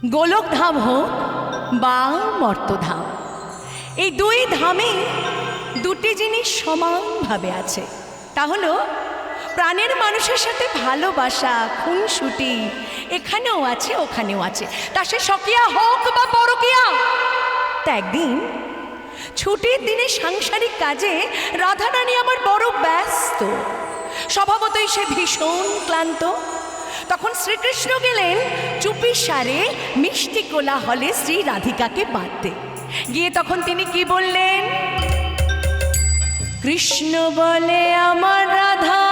গোলক ধাম হোক বা মর্তধাম, এই দুই ধামে দুটি জিনিস সমানভাবে আছে। তা হলো প্রাণের মানুষের সাথে ভালোবাসা, খুনসুটি এখানেও আছে ওখানেও আছে, তা সে স্বকীয়া হোক বা পরকীয়া। তা একদিন ছুটির দিনে সাংসারিক কাজে রাধারানী আমার বড় ব্যস্ত, স্বভাবতই সে ভীষণ ক্লান্ত। তখন শ্রীকৃষ্ণ গেলেন চুপি সারে মিষ্টি কোলাহলে শ্রী রাধিকাকে বাঁধতে গিয়ে তখন তিনি কি বললেন? কৃষ্ণ বলে আমার রাধা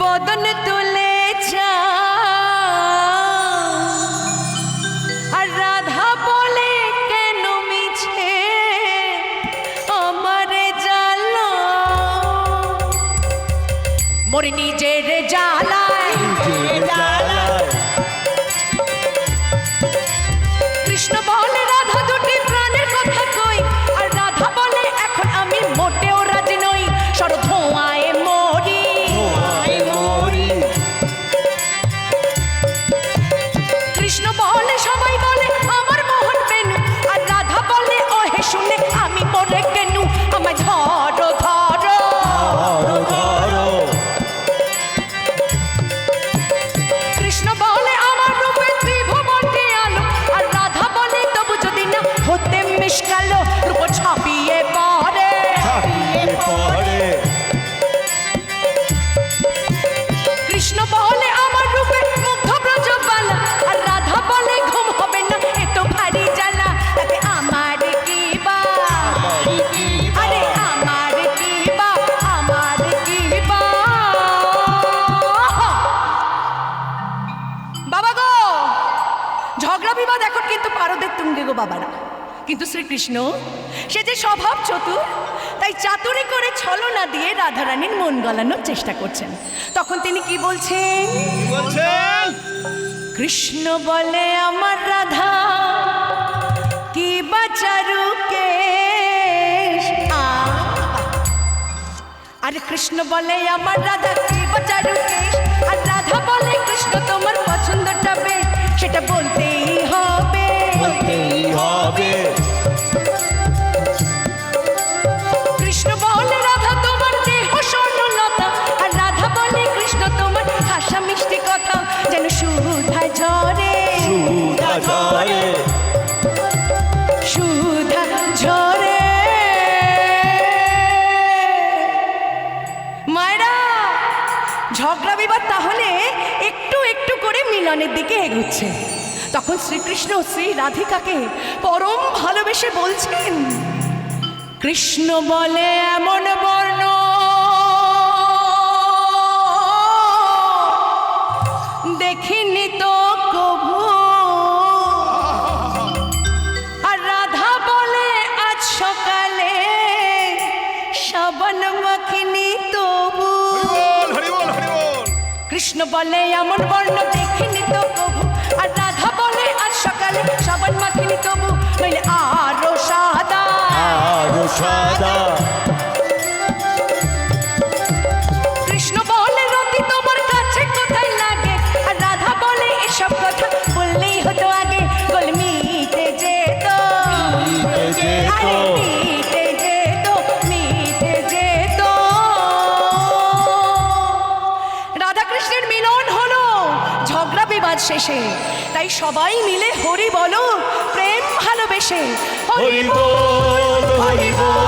বদন তুলে চা, আর রাধা বলে কেন মিছে আমারে জ্বালা, মোর নিজের জ্বালায় কৃষ্ণ বলে রাধা দুটি প্রাণের কথা কই, আর রাধা বলে এখন আমি মোটেও রাজি নই, সর ধোঁয়ায় মরি। কৃষ্ণ বলে সবাই বলে আমার মোহন বেনু, আর রাধা বলে ও হে শুনে আমি মরে কেনু, আমায় ধরো ধরো। কৃষ্ণ বলে আমার রূপে ত্রিভুবনটি আলো, আর রাধা বলে তবু যদি না হতে মিশকালো, রূপ ছাপিয়ে পড়ে। কৃষ্ণ বলে আমার রূপে মুগ্ধ ব্রজবালা, আর রাধা বলে ঘুম হবে না এত ভারী জ্বালা, তাতে আমার কি বা, আরে আমার কি বা, আমার কি বা। বাবা গো, ঝগড়া বিবাদ এখন কিন্তু পারদের তুঙ্গে গো বাবারা। কিন্তু শ্রীকৃষ্ণ সে যে স্বভাব চতুর, তাই চাতুরি করে ছলনা দিয়ে রাধারানীর মন গলানোর চেষ্টা করছেন। তখন তিনি কি বলছেন? কৃষ্ণ বলে আমার রাধা কি বাচারু কেশ, আরে কৃষ্ণ বলে আমার রাধা কি বাচারু কেশ, আর রাধা বলে কৃষ্ণ তোমার পছন্দটা বেশ, সেটা বলতেই হবে। কৃষ্ণ বলে রাধা তোমার দেহ স্বর্ণলতা, আর রাধা বলে কৃষ্ণ তোমার ভাষা মিষ্টি কথা যেন সুধা ঝরে, সুধা ঝরে। মায়েরা, ঝগড়া বিবাদ তাহলে একটু একটু করে মিলনের দিকে এগুচ্ছে। তখন শ্রীকৃষ্ণ শ্রী রাধিকাকে পরম ভালোবেসে বলছেন, কৃষ্ণ বলে এমন বর্ণ দেখিনি তো কভু, আর রাধা বলে আজ সকালে সাবান মাখিনি তবু। কৃষ্ণ বলে এমন বর্ণ দেখিনি তো কভু, আর রাধা বলে আজ সকালে সাবান মাখিনি তবু, নইলে আরো সাদা। কৃষ্ণ বলে রতি তোমার কাছে কোথায় লাগে, আর রাধা বলে এসব কথা বললেই হতো আগে, বল মিটে যেত, আরে মিটে যেত, মিটে যেত। রাধা কৃষ্ণের মিলন হলো ঝগড়া বিবাদ শেষে, তাই সবাই মিলে হরি বলো প্রেম ভালোবেসে হরি বল, হরি বল।